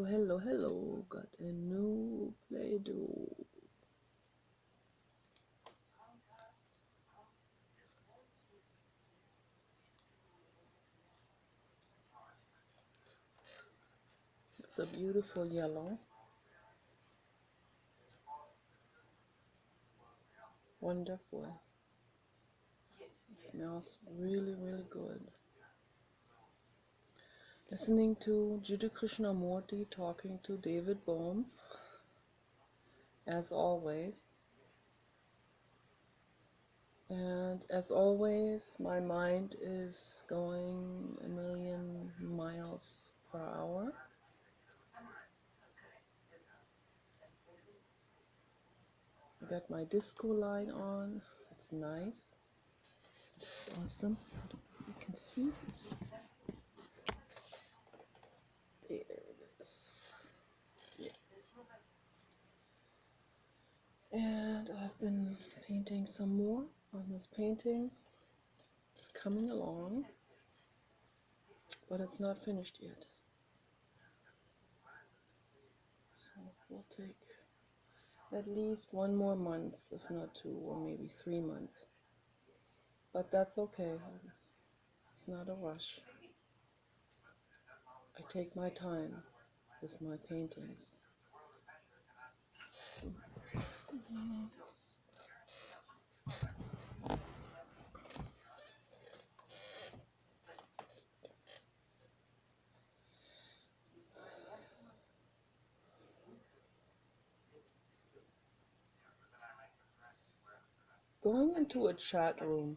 Hello. Got a new Play-Doh. It's a beautiful yellow. Wonderful. It smells really, really good. Listening to Jiddu Krishnamurti talking to David Bohm, as always. And as always, my mind is going a million miles per hour. I got my disco light on. It's nice. It's awesome. You can see this. There it is. Yeah. And I've been painting some more on this painting. It's coming along, but it's not finished yet. So we'll take at least 1 more month, if not 2 or maybe 3 months. But that's okay. It's not a rush. I take my time with my paintings. Going into a chat room,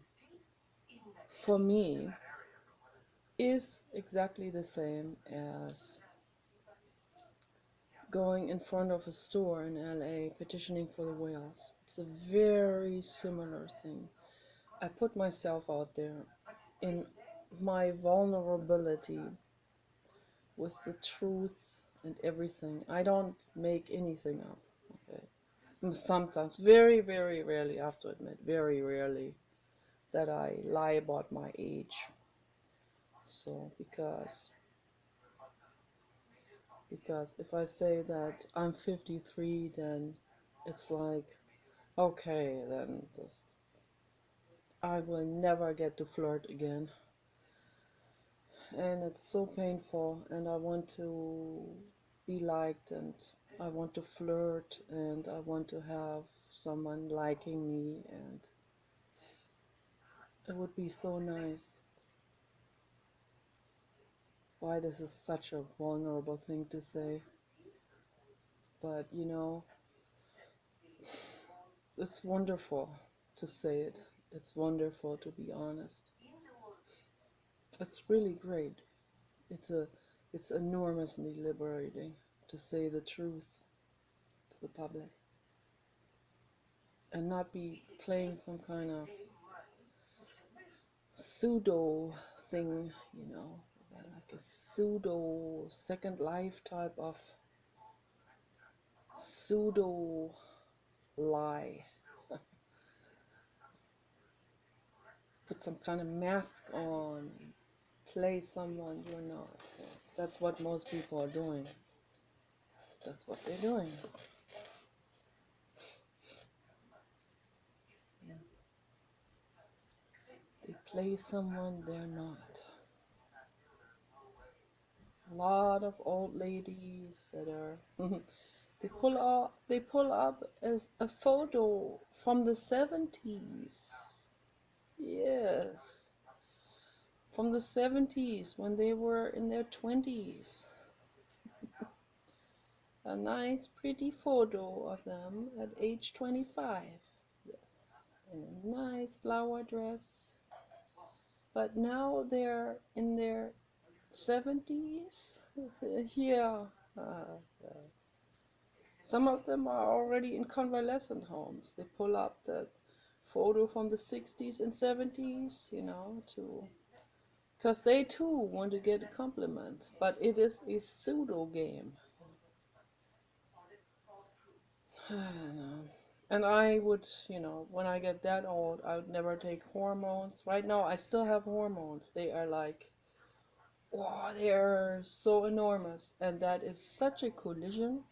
for me, is exactly the same as going in front of a store in LA petitioning for the whales. It's a very similar thing. I put myself out there in my vulnerability with the truth and everything. I don't make anything up. Okay. Sometimes, very, very rarely, I have to admit, very rarely, that I lie about my age. So, because if I say that I'm 53, then it's like, okay, then just I will never get to flirt again. And it's so painful, and I want to be liked, and I want to flirt, and I want to have someone liking me, and it would be so nice. Why this is such a vulnerable thing to say, but you know, it's wonderful to say it. It's wonderful to be honest. It's really great. It's enormously liberating to say the truth to the public and not be playing some kind of pseudo thing, you know, like a pseudo second life type of pseudo lie. Put some kind of mask on, play someone you're not. That's what most people are doing. That's what they're doing. They play someone they're not. A lot of old ladies that are they pull up a photo from the 70s. Yes. From the 70s when they were in their 20s. A nice pretty photo of them at age 25. Yes. In a nice flower dress. But now they're in their 70s. Yeah. Some of them are already in convalescent homes. They pull up that photo from the 60s and 70s, you know, because they too want to get a compliment. But it is a pseudo game. I don't know. And I would, you know, when I get that old, I would never take hormones. Right now, I still have hormones. They are like wow, they're so enormous, and that is such a collision.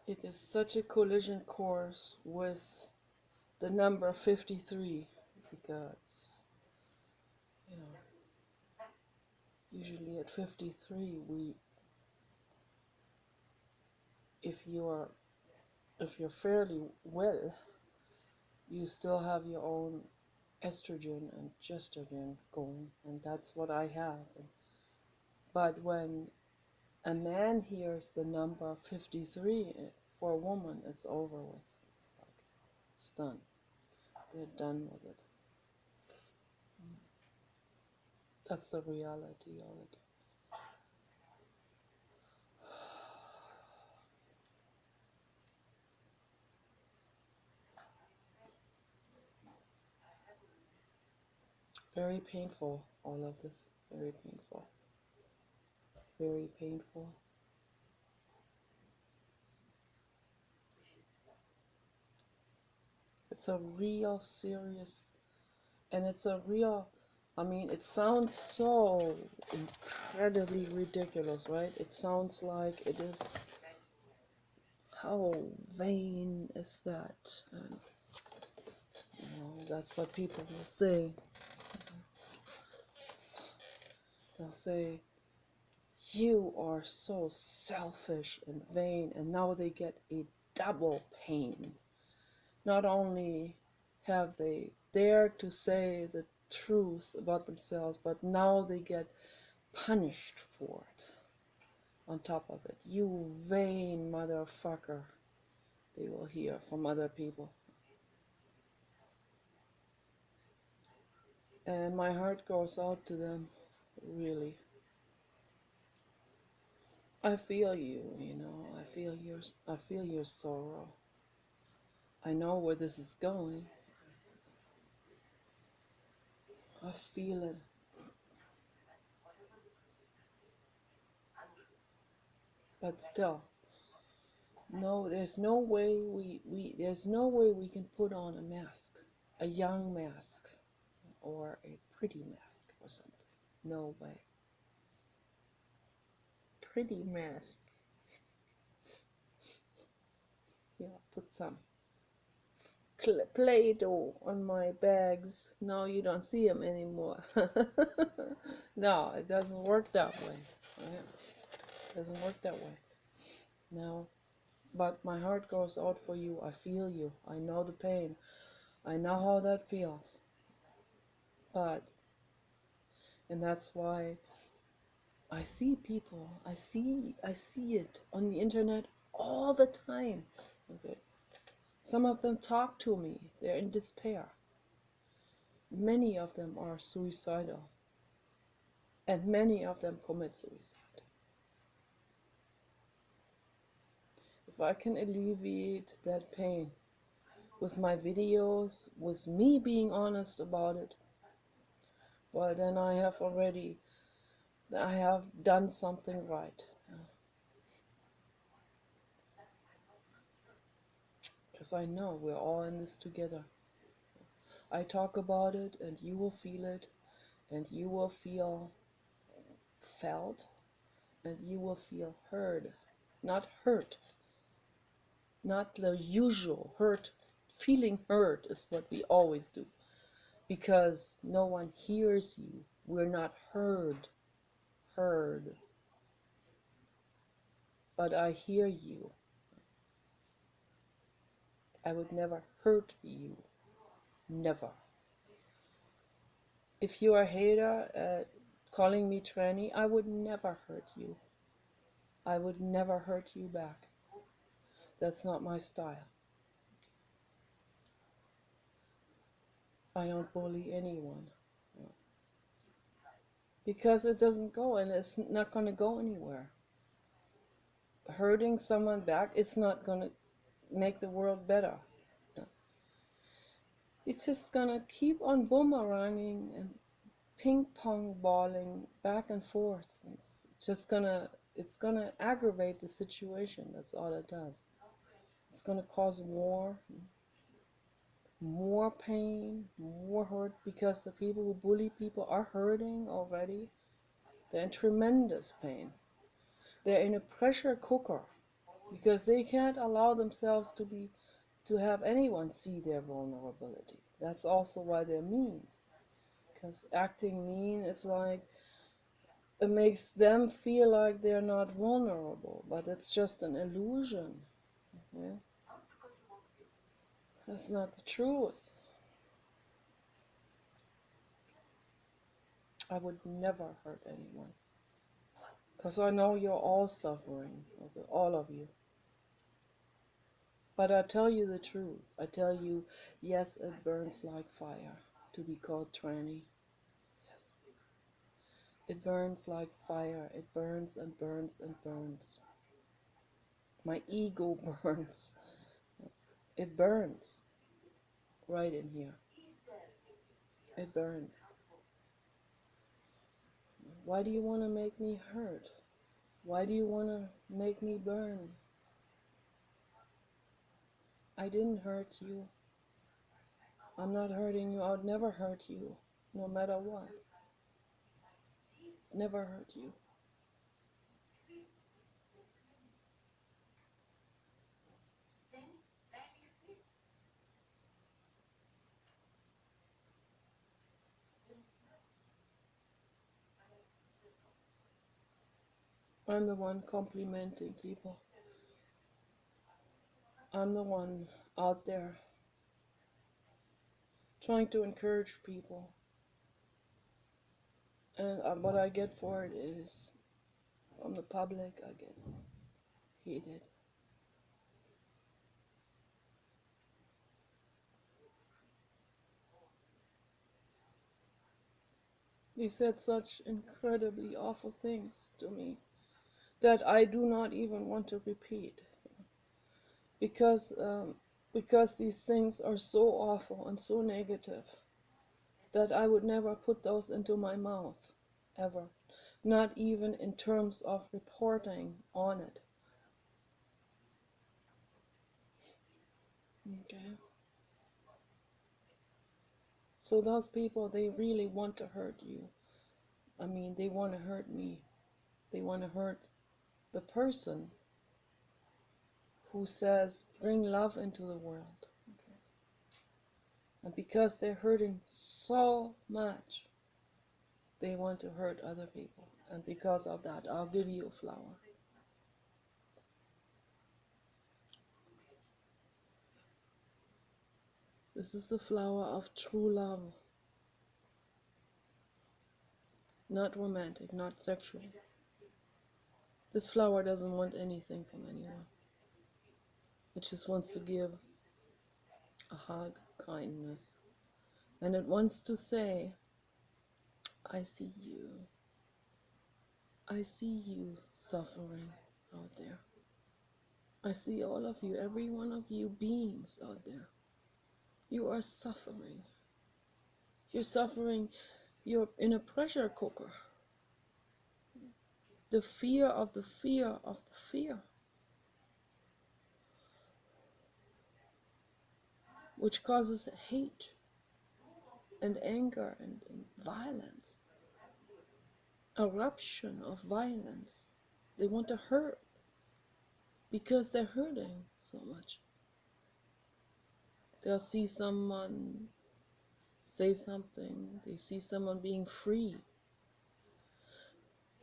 It is such a collision course with the number 53, because, you know, usually at 53, if you're if you're fairly well, you still have your own estrogen and gestagen going, and that's what I have. But when a man hears the number 53 for a woman, it's over with. It's like, it's done. They're done with it. That's the reality of it. Very painful, all of this. Very painful. Very painful. It's a real serious, and it's a real, I mean, it sounds so incredibly ridiculous, right? It sounds like it is, how vain is that? And, you know, that's what people will say. They'll say, you are so selfish and vain, and now they get a double pain. Not only have they dared to say the truth about themselves, but now they get punished for it on top of it. You vain motherfucker, they will hear from other people. And my heart goes out to them, really. I feel you, you know, I feel your sorrow. I know where this is going. I feel it. But still, no, there's no way there's no way we can put on a mask, a young mask, or a pretty mask or something. No way. Pretty mask. Yeah, put some Play-Doh on my bags. No, you don't see them anymore. No, it doesn't work that way. It doesn't work that way. No. But my heart goes out for you. I feel you. I know the pain. I know how that feels. But, and that's why I see people, I see it on the internet all the time. Okay. Some of them talk to me. They're in despair. Many of them are suicidal. And many of them commit suicide. If I can alleviate that pain with my videos, with me being honest about it, well, then I have done something right. Because I know we're all in this together. I talk about it, and you will feel it, and you will feel felt, and you will feel heard. Not hurt. Not the usual hurt. Feeling hurt is what we always do. Because no one hears you. We're not heard. But I hear you. I would never hurt you. Never. If you're a hater calling me tranny, I would never hurt you. I would never hurt you back. That's not my style. I don't bully anyone. Because it doesn't go, and it's not going to go anywhere. Hurting someone back, it's not going to make the world better. It's just going to keep on boomeranging and ping-pong balling back and forth. It's going to aggravate the situation. That's all it does. It's going to cause war. more pain, more hurt, because the people who bully people are hurting already. They're in tremendous pain. They're in a pressure cooker because they can't allow themselves to have anyone see their vulnerability. That's also why they're mean. Because acting mean is like, it makes them feel like they're not vulnerable, but it's just an illusion. Yeah? That's not the truth. I would never hurt anyone. Because I know you're all suffering, okay, all of you. But I tell you the truth. I tell you, yes, it burns like fire to be called tranny. Yes. It burns like fire. It burns and burns and burns. My ego burns. It burns right in here. It burns. Why do you want to make me hurt? Why do you want to make me burn? I didn't hurt you. I'm not hurting you. I would never hurt you, no matter what. Never hurt you. I'm the one complimenting people. I'm the one out there trying to encourage people. And what I get for it is, from the public, I get hated. They said such incredibly awful things to me that I do not even want to repeat. Because, because these things are so awful and so negative that I would never put those into my mouth, ever. Not even in terms of reporting on it. Okay. So those people, they really want to hurt you. I mean, they want to hurt me. They want to hurt the person who says, bring love into the world. Okay. And because they're hurting so much, they want to hurt other people. And because of that, I'll give you a flower. This is the flower of true love. Not romantic, not sexual. This flower doesn't want anything from anyone. It just wants to give a hug, kindness. And it wants to say, I see you. I see you suffering out there. I see all of you, every one of you beings out there. You are suffering. You're suffering. You're in a pressure cooker. The fear of the fear of the fear, which causes hate and anger and violence. Eruption of violence. They want to hurt because they're hurting so much. They'll see someone say something, they see someone being free,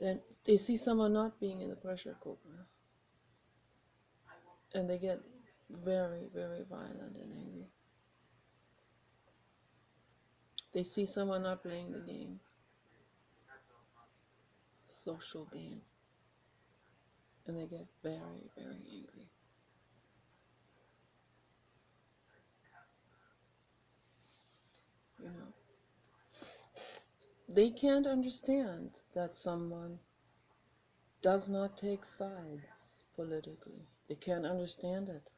then they see someone not being in the pressure cooker, and they get very, very violent and angry. They see someone not playing the game, social game, and they get very, very angry. You know, they can't understand that someone does not take sides politically. They can't understand it.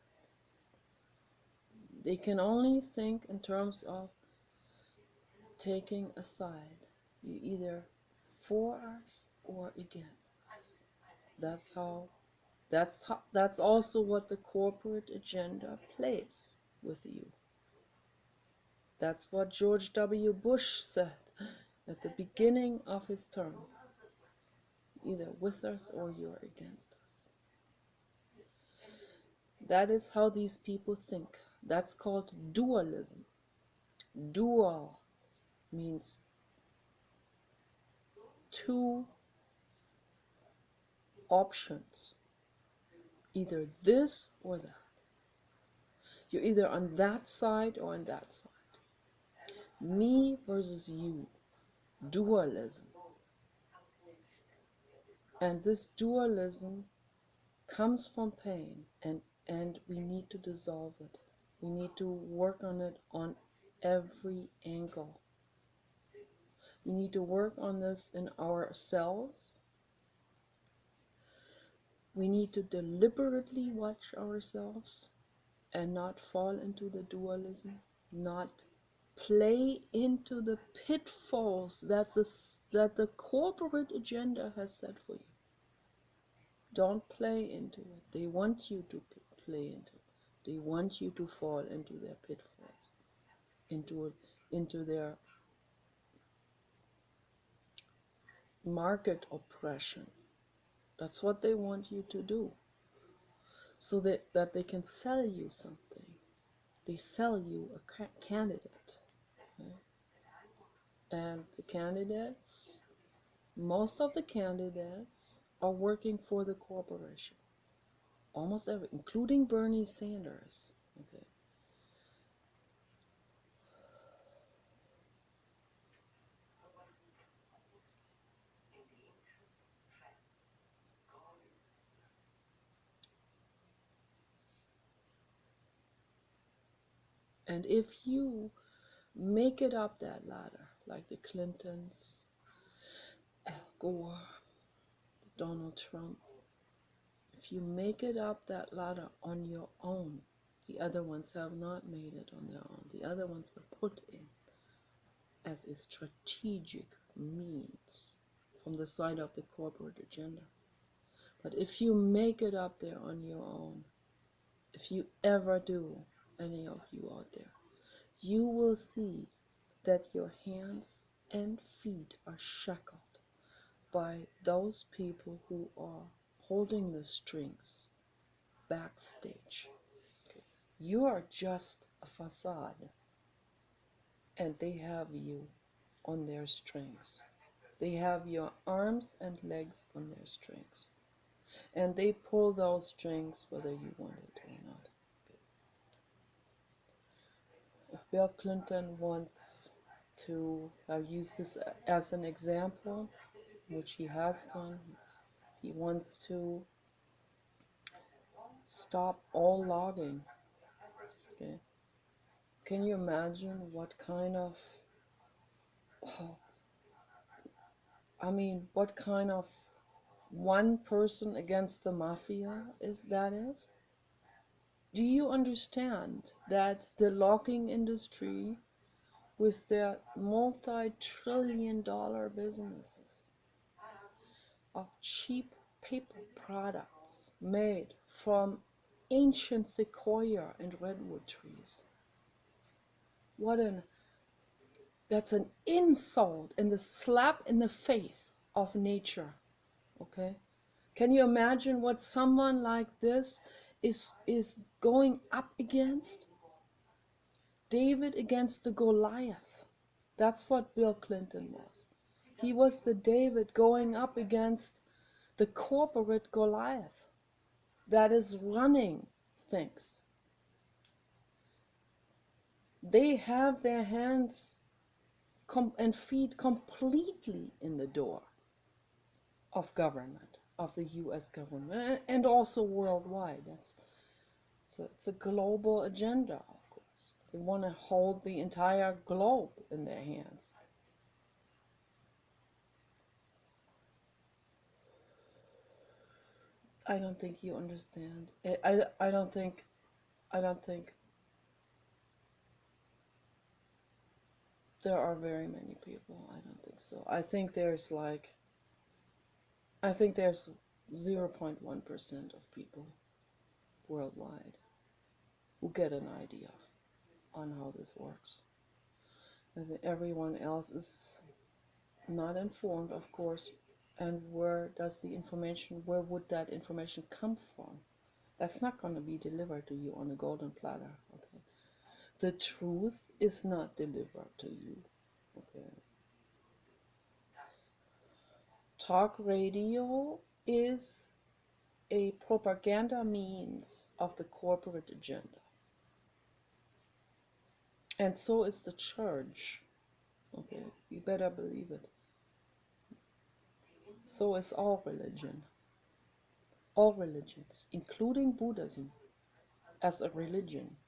They can only think in terms of taking a side. You either for us or against us. That's also what the corporate agenda plays with you. That's what George W. Bush said at the beginning of his term. Either with us or you're against us. That is how these people think. That's called dualism. Dual means two options. Either this or that. You're either on that side or on that side. Me versus you. Dualism. And this dualism comes from pain, and we need to dissolve it. We need to work on it on every angle. We need to work on this in ourselves. We need to deliberately watch ourselves and not fall into the dualism, not play into the pitfalls that the corporate agenda has set for you. Don't play into it. They want you to play into it. They want you to fall into their pitfalls, into their market oppression. That's what they want you to do, so that they can sell you something. They sell you a candidate. Right? And the candidates, most of the candidates are working for the corporation. Almost every, including Bernie Sanders. Okay. And if you make it up that ladder, like the Clintons, Al Gore, Donald Trump, if you make it up that ladder on your own, the other ones have not made it on their own. The other ones were put in as a strategic means from the side of the corporate agenda. But if you make it up there on your own, if you ever do, any of you out there, you will see that your hands and feet are shackled by those people who are holding the strings backstage. Okay. You are just a facade, and they have you on their strings. They have your arms and legs on their strings, and they pull those strings whether you want it or not. Okay. If Bill Clinton wants to use this as an example, which he has done, he wants to stop all logging. Okay. Can you imagine what kind of, what kind of one person against the mafia that is? Do you understand that the logging industry, with their multi-trillion-dollar businesses of cheap paper products made from ancient sequoia and redwood trees, that's an insult and a slap in the face of nature. Okay? Can you imagine what someone like this is going up against? David against the Goliath. That's what Bill Clinton was. He was the David going up against the corporate Goliath that is running things. They have their hands and feet completely in the door of government, of the U.S. government, and also worldwide. It's a global agenda, of course. They want to hold the entire globe in their hands. I don't think you understand. I don't think there are very many people. I don't think so. I think there's 0.1% of people worldwide who get an idea on how this works. and everyone else is not informed, of course. And where does the information, where would that information come from? That's not going to be delivered to you on a golden platter. Okay, the truth is not delivered to you. Okay, talk radio is a propaganda means of the corporate agenda, and so is the church. Okay, you better believe it. So is all religion, all religions, including Buddhism as a religion.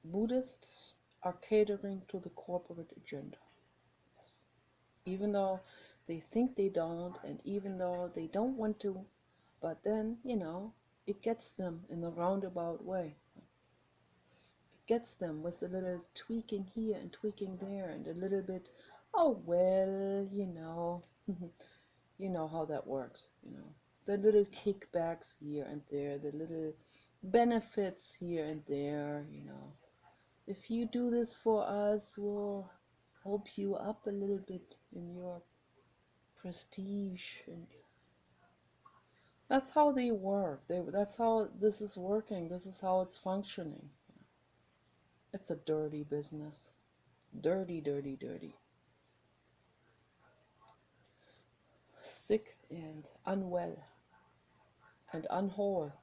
Buddhists are catering to the corporate agenda. Yes. Even though they think they don't, and even though they don't want to, but then, it gets them in a roundabout way. It gets them with a little tweaking here and tweaking there, and a little bit, oh, well, you know how that works, the little kickbacks here and there, the little benefits here and there, if you do this for us, we'll help you up a little bit in your prestige. And that's how they work. That's how this is working. This is how it's functioning. It's a dirty business. Dirty, dirty, dirty. Sick and unwell and unwhole.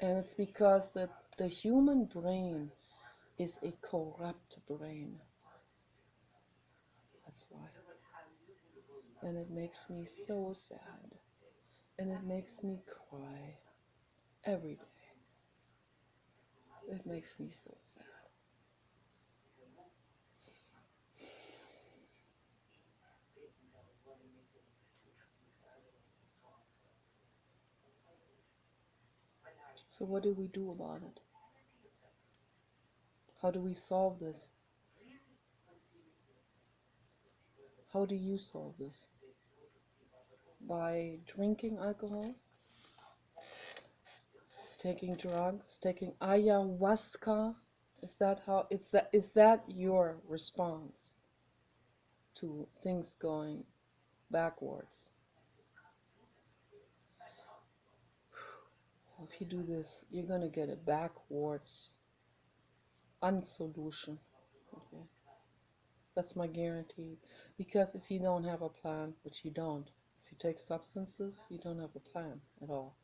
And it's because the human brain is a corrupt brain. That's why. And it makes me so sad. And it makes me cry every day. It makes me so sad. So what do we do about it? How do we solve this? How do you solve this? By drinking alcohol? Taking drugs? Taking ayahuasca? Is that your response to things going backwards? Well, if you do this, you're going to get a backwards unsolution. Okay? That's my guarantee. Because if you don't have a plan, which you don't, if you take substances, you don't have a plan at all.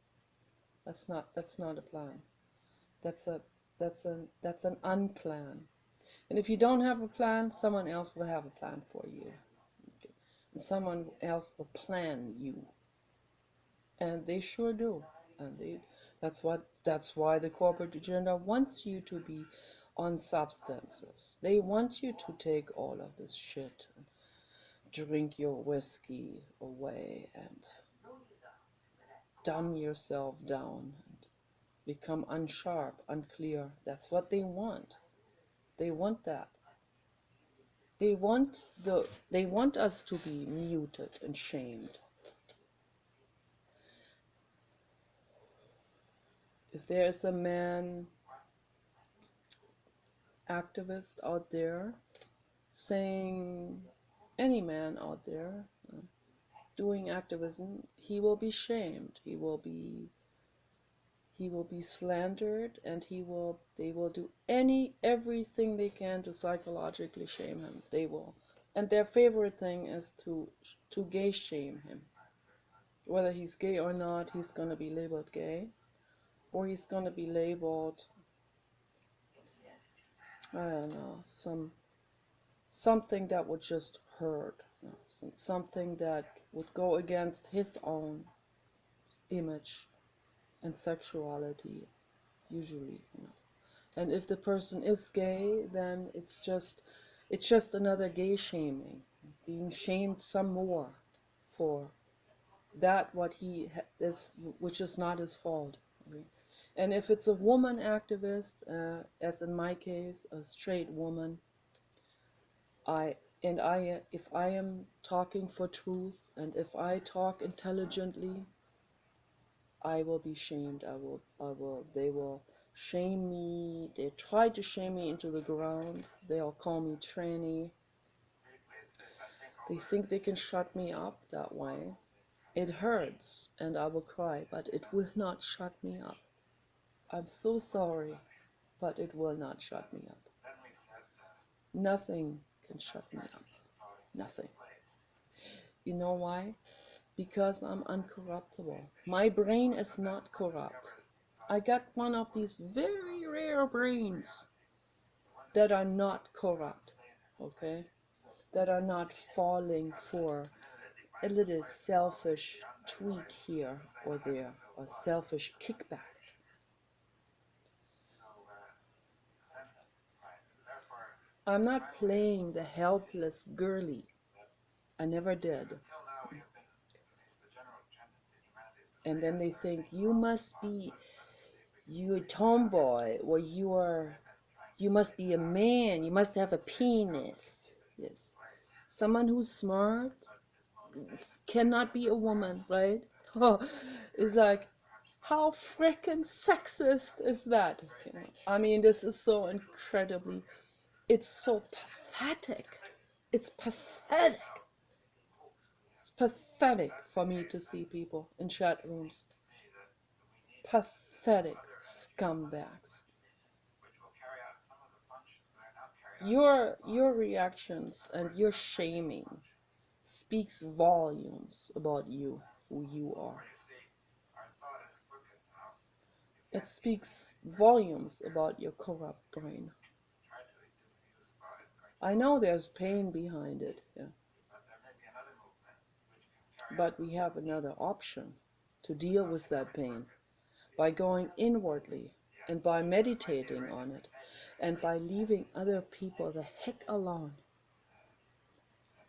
That's not a plan. That's an unplan. And if you don't have a plan, someone else will have a plan for you. Okay. And someone else will plan you. And they sure do. And that's why the corporate agenda wants you to be on substances. They want you to take all of this shit and drink your whiskey away and dumb yourself down and become unsharp, unclear. That's what they want. They want that. They want us to be muted and shamed. If there is a man activist out there saying, any man out there doing activism, he will be shamed. He will be slandered, and they will do everything they can to psychologically shame him. They will. And their favorite thing is to gay shame him. Whether he's gay or not, he's going to be labeled gay, or he's going to be labeled, I don't know, something that would just hurt, something that would go against his own image and sexuality, usually. And if the person is gay, then it's just another gay shaming, being shamed some more for that what he is, which is not his fault. Okay? And if it's a woman activist, as in my case, a straight woman, if I am talking for truth, and if I talk intelligently, I will be shamed. They will shame me. They try to shame me into the ground. They'll call me tranny. They think they can shut me up that way. It hurts and I will cry, but it will not shut me up. I'm so sorry, but it will not shut me up. Nothing can shut me up. Nothing. You know why? Because I'm uncorruptible. My brain is not corrupt. I got one of these very rare brains that are not corrupt, okay? That are not falling for a little selfish tweak here or there, or selfish kickback. I'm not playing the helpless girly. I never did. And then they think you must be a tomboy, or you must be a man, you must have a penis. Yes. Someone who's smart cannot be a woman, right? Oh, it's like, how freaking sexist is that? I mean, this is so incredibly, it's so pathetic. It's pathetic. It's pathetic for me to see people in chat rooms. Pathetic scumbags. Your reactions and your shaming speaks volumes about you, who you are. It speaks volumes about your corrupt brain. I know there's pain behind it, yeah. But we have another option to deal with that pain by going inwardly and by meditating on it and by leaving other people the heck alone.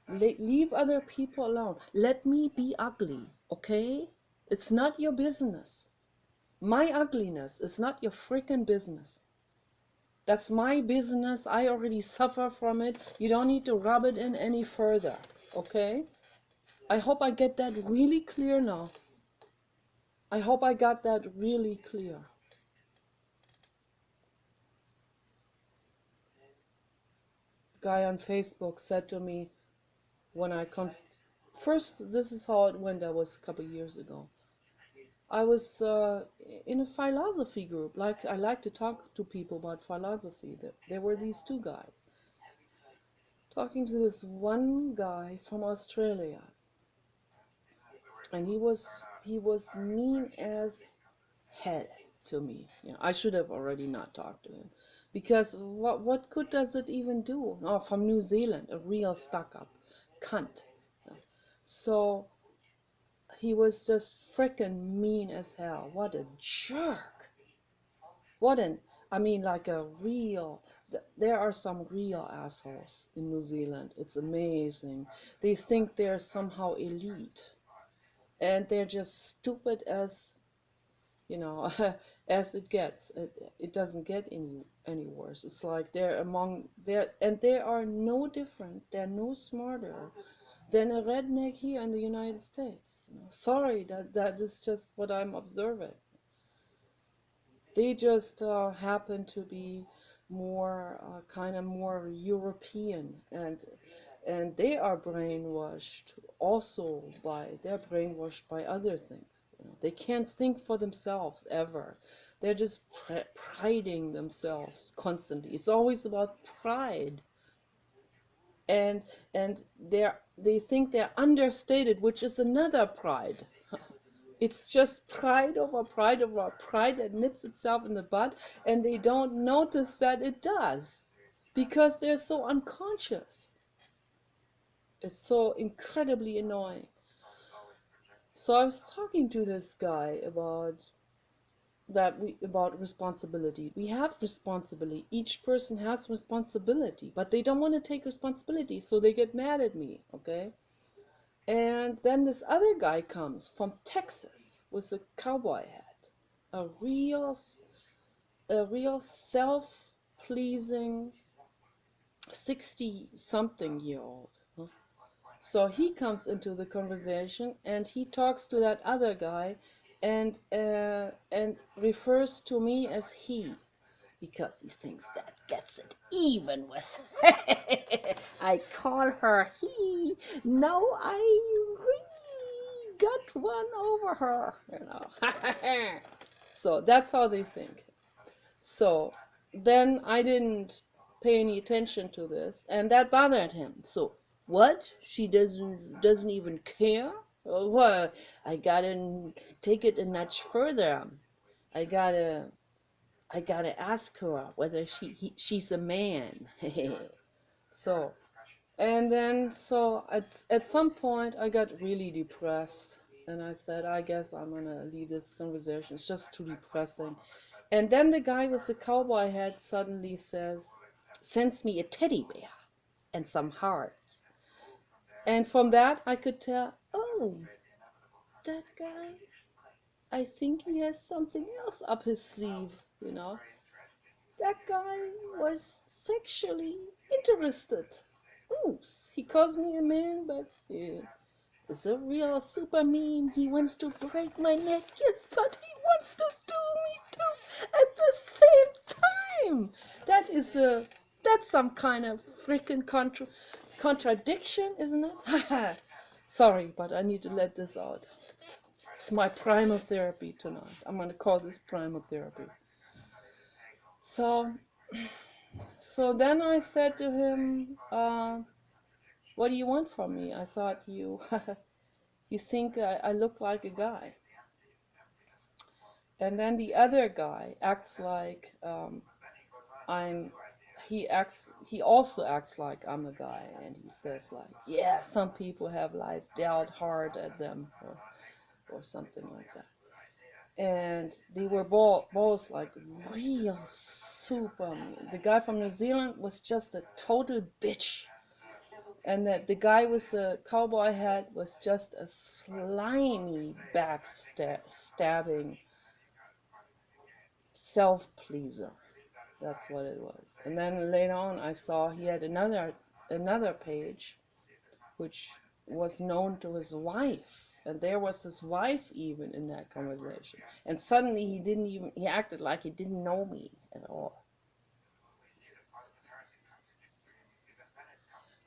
Leave other people alone. Let me be ugly, okay? It's not your business. My ugliness is not your freaking business. That's my business. I already suffer from it. You don't need to rub it in any further, okay? I hope I get that really clear now. I hope I got that really clear. The guy on Facebook said to me when first, this is how it went. That was a couple of years ago. I was in a philosophy group. I like to talk to people about philosophy. There were these two guys talking to this one guy from Australia, and he was mean as hell to me. You know, I should have already not talked to him, because what good does it even do? No, from New Zealand, a real stuck-up cunt. So he was just frickin' mean as hell. What a jerk! I mean, like a real. There are some real assholes in New Zealand. It's amazing. They think they're somehow elite, and they're just stupid as, you know, as it gets. It doesn't get any worse. It's like they are no different. They're no smarter than a redneck here in the United States. You know, sorry, that is just what I'm observing. They just happen to be more kind of more European, and they are brainwashed also they're brainwashed by other things. You know, they can't think for themselves ever. They're just priding themselves constantly. It's always about pride. And they think they're understated, which is another pride. It's just pride over pride over pride that nips itself in the butt, and they don't notice that it does, because they're so unconscious. It's so incredibly annoying. So I was talking to this guy about responsibility. We have responsibility. Each person has responsibility, but they don't want to take responsibility, so they get mad at me, okay? And then this other guy comes from Texas with a cowboy hat, a real self-pleasing 60-something-year-old. So he comes into the conversation and he talks to that other guy and refers to me as he, because he thinks that gets it even with. I call her he. No, I really got one over her, you know. So that's how they think. So then I didn't pay any attention to this, and that bothered him. So what? She doesn't even care? Well, I gotta take it a notch further. I gotta I gotta ask her whether she's a man. So, and then so at some point I got really depressed, and I said, I guess I'm gonna leave this conversation. It's just too depressing. And then the guy with the cowboy hat suddenly sends me a teddy bear and some hearts. And from that I could tell, oh, that guy, I think he has something else up his sleeve, you know. That guy was sexually interested. Oops, he calls me a man, but is a real super mean. He wants to break my neck, yes, but he wants to do me too at the same time. That's some kind of freaking contradiction, isn't it? Sorry, but I need to let this out. It's my primal therapy tonight. I'm gonna call this primal therapy. So then I said to him, what do you want from me? I thought you you think I look like a guy. And then the other guy acts like I'm he also acts like I'm a guy, and he says like, yeah, some people have life dealt hard at them, or something like that. And they were both like real super mean. The guy from New Zealand was just a total bitch, and that the guy with the cowboy hat was just a slimy backstabbing self-pleaser. That's what it was. And then later on I saw he had another page which was known to his wife, and there was his wife even in that conversation. And suddenly he acted like he didn't know me at all.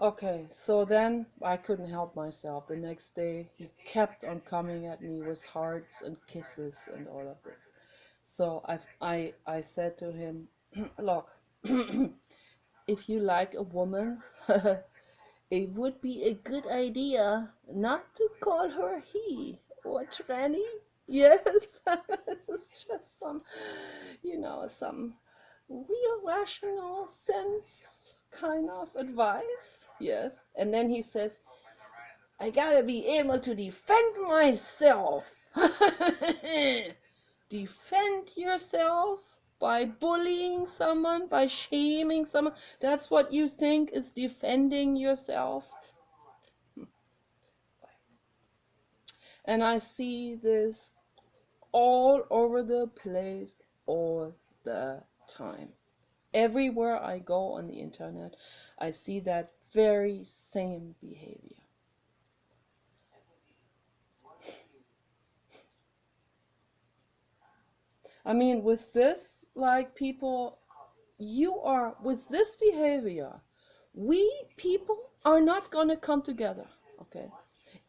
Okay, so then I couldn't help myself. The next day he kept on coming at me with hearts and kisses and all of this. So I said to him, look, if you like a woman, it would be a good idea not to call her he or tranny. Yes, this is just some real rational sense kind of advice. Yes. And then he says, I gotta be able to defend myself. Defend yourself by bullying someone, by shaming someone. That's what you think is defending yourself. And I see this all over the place all the time. Everywhere I go on the internet, I see that very same behavior. I mean, with this, like people, with this behavior, we people are not going to come together, okay?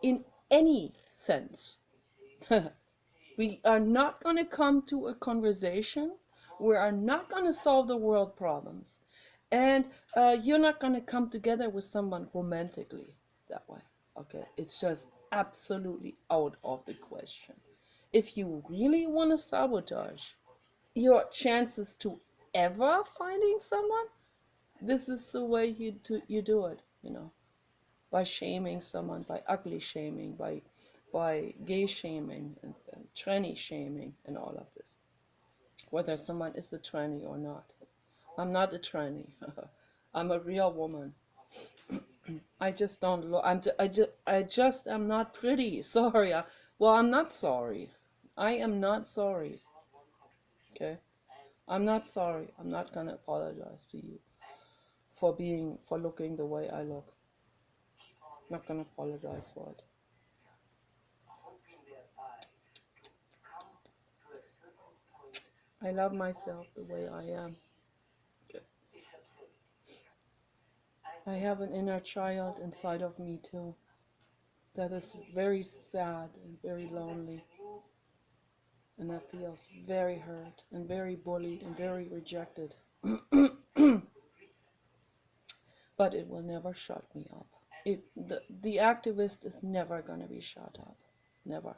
In any sense. We are not going to come to a conversation. We are not going to solve the world problems. And you're not going to come together with someone romantically that way. Okay, it's just absolutely out of the question. If you really want to sabotage your chances to ever finding someone, this is the way you do it, by shaming someone, by ugly shaming, by gay shaming and tranny shaming and all of this. Whether someone is a tranny or not. I'm not a tranny. I'm a real woman. I just don't look. I just am not pretty. Sorry. Well, I'm not sorry. I am not sorry. Okay. I'm not sorry. I'm not gonna apologize to you for looking the way I look. I'm not gonna apologize for it. I love myself the way I am. I have an inner child inside of me too that is very sad and very lonely, and that feels very hurt and very bullied and very rejected. But it will never shut me up. The activist is never going to be shut up. Never.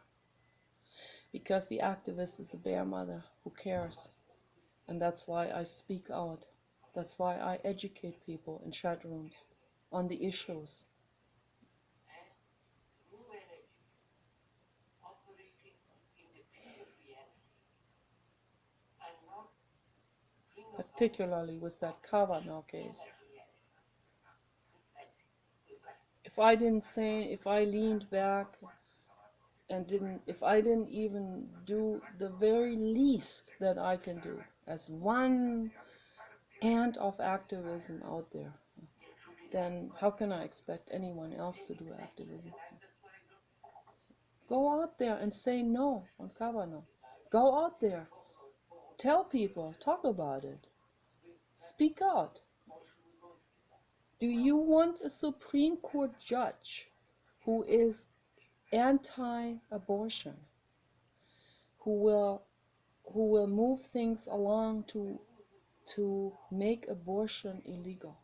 Because the activist is a bear mother who cares. And that's why I speak out. That's why I educate people in chat rooms on the issues. Particularly with that Kavanaugh case. If I leaned back and if I didn't even do the very least that I can do as one ant of activism out there, then how can I expect anyone else to do activism? Go out there and say no on Kavanaugh. Go out there. Tell people. Talk about it. Speak out. Do you want a Supreme Court judge who is anti-abortion, who will move things along to make abortion illegal,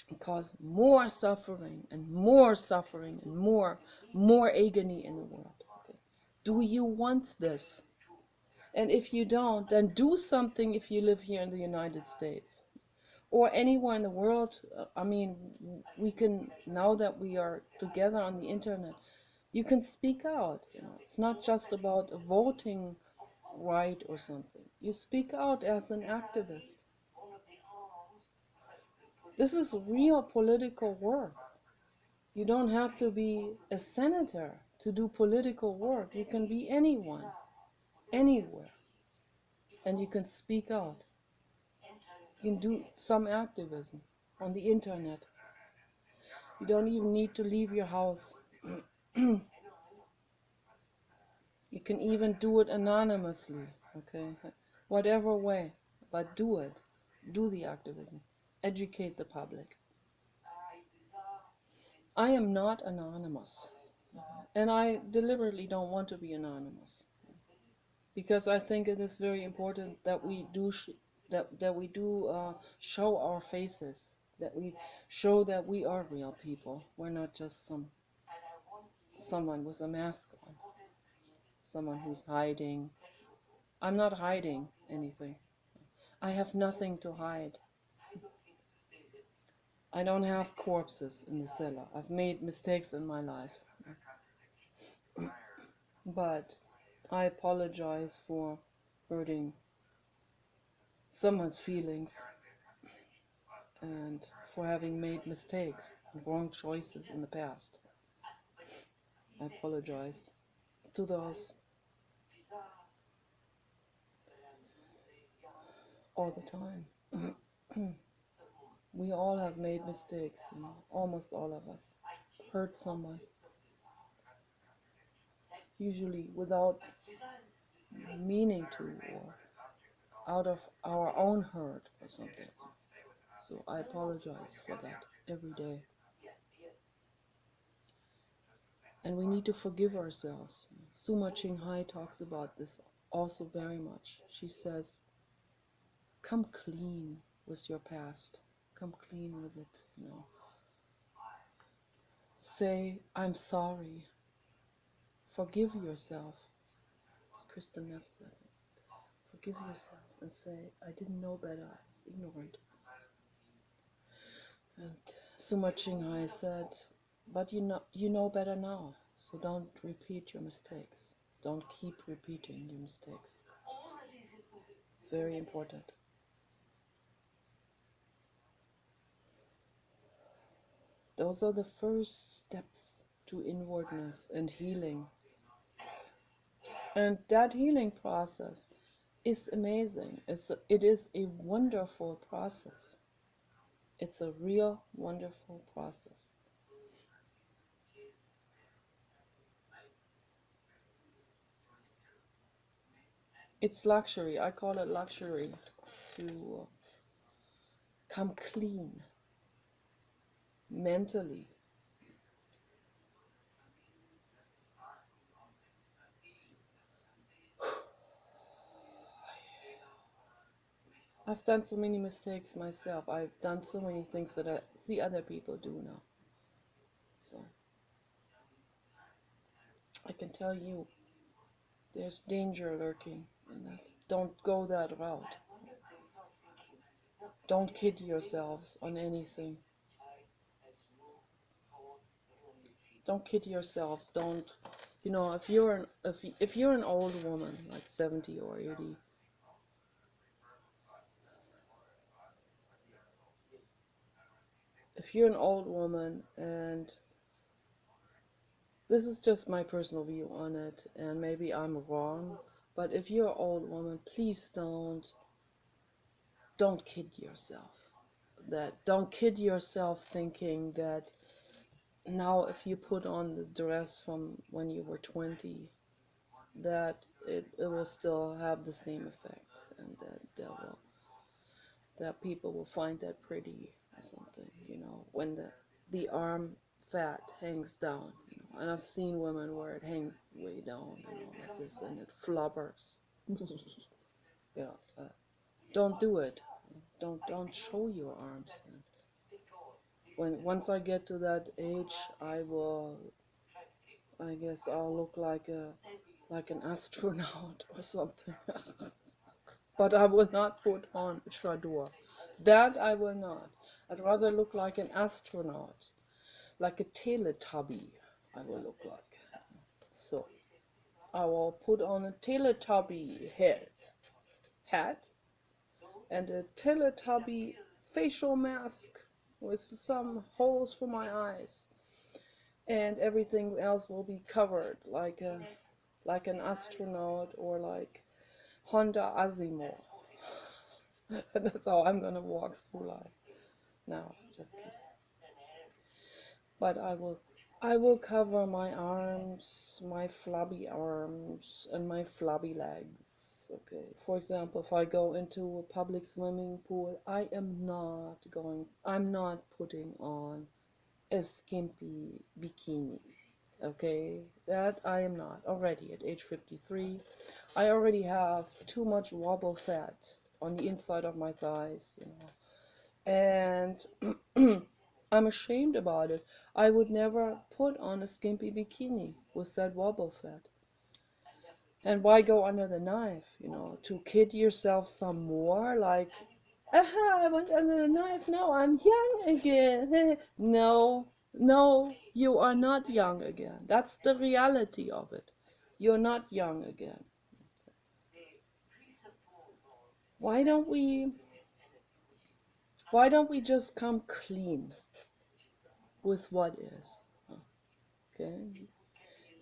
and cause more suffering and more suffering and more agony in the world? Okay. Do you want this? And if you don't, then do something if you live here in the United States or anywhere in the world. I mean, we can, now that we are together on the internet, you can speak out. It's not just about a voting right or something. You speak out as an activist. This is real political work. You don't have to be a senator to do political work. You can be anyone, anywhere, and you can speak out. You can do some activism on the internet. You don't even need to leave your house. You can even do it anonymously, okay? Whatever way, but do it. Do the activism. Educate the public. I am not anonymous, and I deliberately don't want to be anonymous, because I think it is very important that we do show our faces, that we show that we are real people. We're not just someone with a mask on, someone who's hiding. I'm not hiding anything. I have nothing to hide. I don't have corpses in the cellar. I've made mistakes in my life. But I apologize for hurting someone's feelings and for having made mistakes and wrong choices in the past. I apologize to those all the time. We all have made mistakes, almost all of us. Hurt someone, usually without meaning to, or out of our own hurt or something. So I apologize for that every day. And we need to forgive ourselves. Suma Qinghai talks about this also very much. She says, come clean with your past. Come clean with it, Say, I'm sorry. Forgive yourself. As Kristen Neff said. Forgive yourself and say, I didn't know better. I was ignorant. And Suma Qinghai said, but you know better now. So don't repeat your mistakes. Don't keep repeating your mistakes. It's very important. Those are the first steps to inwardness and healing. And that healing process is amazing. It is a wonderful process. It's a real wonderful process. It's luxury. I call it luxury to come clean mentally. I've done so many mistakes myself. I've done so many things that I see other people do now. So I can tell you there's danger lurking in that. Don't go that route. Don't kid yourselves on anything. Don't kid yourselves. Don't, you know, if you're an old woman like 70 or 80, if you're an old woman, and this is just my personal view on it, and maybe I'm wrong, but if you're an old woman, please don't kid yourself. Don't kid yourself thinking that now if you put on the dress from when you were 20, that it will still have the same effect, and that people will find that pretty or something, you know, when the arm fat hangs down, you know. And I've seen women where it hangs way down, you know, like this, and it flubbers. You know, don't do it. Don't show your arms. Once I get to that age, I guess I'll look like an astronaut or something. But I will not put on chador. That I will not. I'd rather look like an astronaut, like a Teletubby. I will look like. So I will put on a Teletubby hat and a Teletubby facial mask with some holes for my eyes, and everything else will be covered like an astronaut or like Honda Asimo. That's how I'm gonna walk through life. No, just kidding. But I will cover my arms, my flabby arms, and my flabby legs. Okay. For example, if I go into a public swimming pool, I'm not putting on a skimpy bikini. Okay, that I am not. Already at age 53, I already have too much wobble fat on the inside of my thighs, you know. And I'm ashamed about it. I would never put on a skimpy bikini with that wobble fat. And why go under the knife, you know, to kid yourself some more? Like, aha, I went under the knife, now I'm young again. No, no, you are not young again. That's the reality of it. You're not young again. Why don't we just come clean with what is? Okay?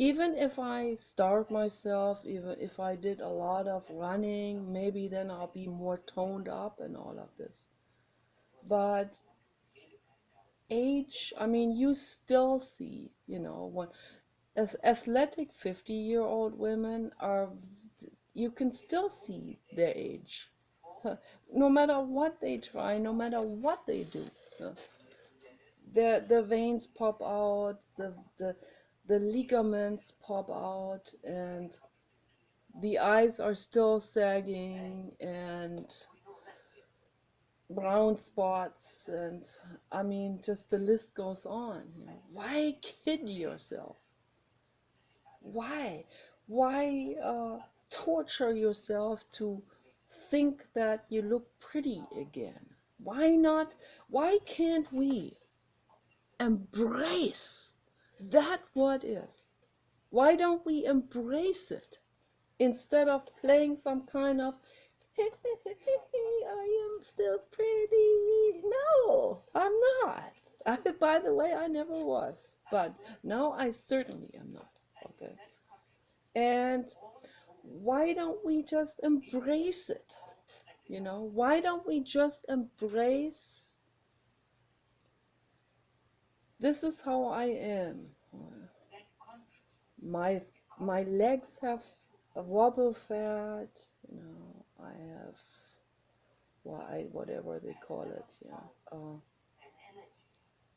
Even if I starve myself, even if I did a lot of running, maybe then I'll be more toned up and all of this. But age, I mean, you still see, you know, when athletic 50-year-old women are, you can still see their age. No matter what they try, no matter what they do. The veins pop out, the ligaments pop out, and the eyes are still sagging, and brown spots, and I mean, just the list goes on. You know, why kid yourself? Why? Why torture yourself to think that you look pretty again? Why not? Why can't we embrace that what is? Why don't we embrace it instead of playing some kind of I am still pretty? No, I'm not. By the way, I never was, but now I certainly am not. Okay. And why don't we just embrace it? You know, why don't we just embrace this is how I am? My my legs have wobble fat, I have whatever they call it,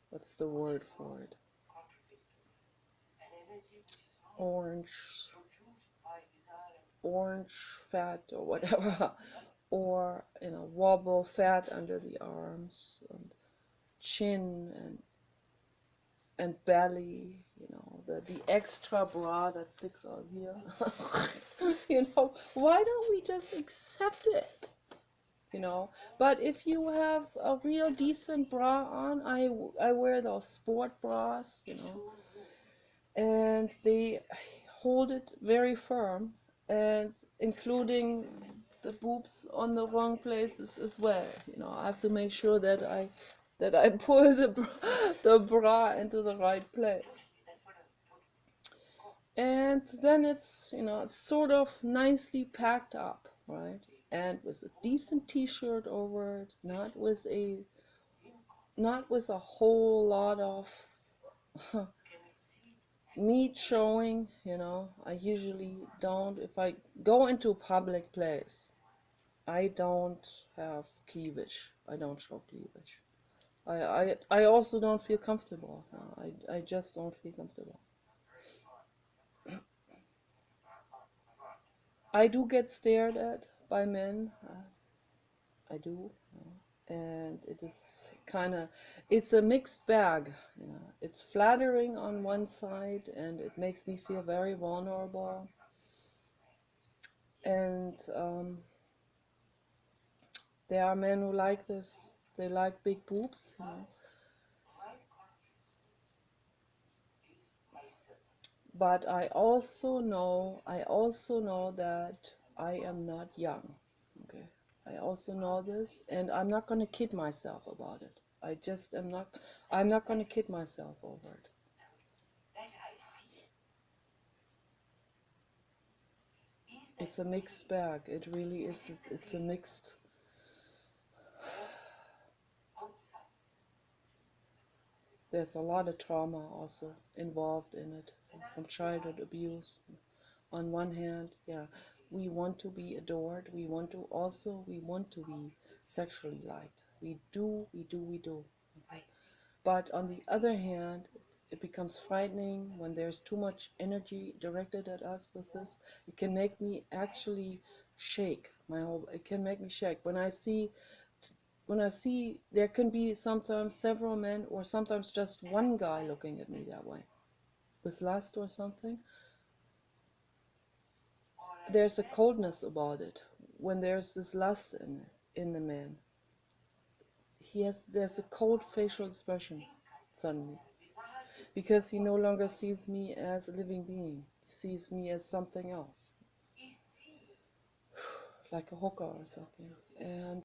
what's the word for it? Orange fat or whatever, or wobble fat under the arms and chin and belly, the extra bra that sticks out here. Why don't we just accept it? But if you have a real decent bra on, I wear those sport bras, and they hold it very firm, and including the boobs on the wrong places as well. I have to make sure that I pull the bra into the right place. And then it's sort of nicely packed up, right? And with a decent t-shirt over it, not with a whole lot of meat showing. I usually don't. If I go into a public place, I don't have cleavage. I don't show cleavage. I also don't feel comfortable. I just don't feel comfortable. I do get stared at by men. I do. And it's a mixed bag. It's flattering on one side, and it makes me feel very vulnerable. And there are men who like this. They like big boobs. But I also know that I am not young. Okay, I also know this, and I'm not going to kid myself about it. I just am not. I'm not going to kid myself over it. It's a mixed bag. It really is. It's a mixed. There's a lot of trauma also involved in it, from childhood abuse. On one hand, yeah, we want to be adored. We want to be sexually liked. We do. Okay? But on the other hand, it becomes frightening when there's too much energy directed at us with this. It can make me actually shake. It can make me shake when I see there can be sometimes several men, or sometimes just one guy looking at me that way with lust or something. There's a coldness about it when there's this lust in the man. There's a cold facial expression suddenly, because he no longer sees me as a living being. He sees me as something else, like a hooker or something. And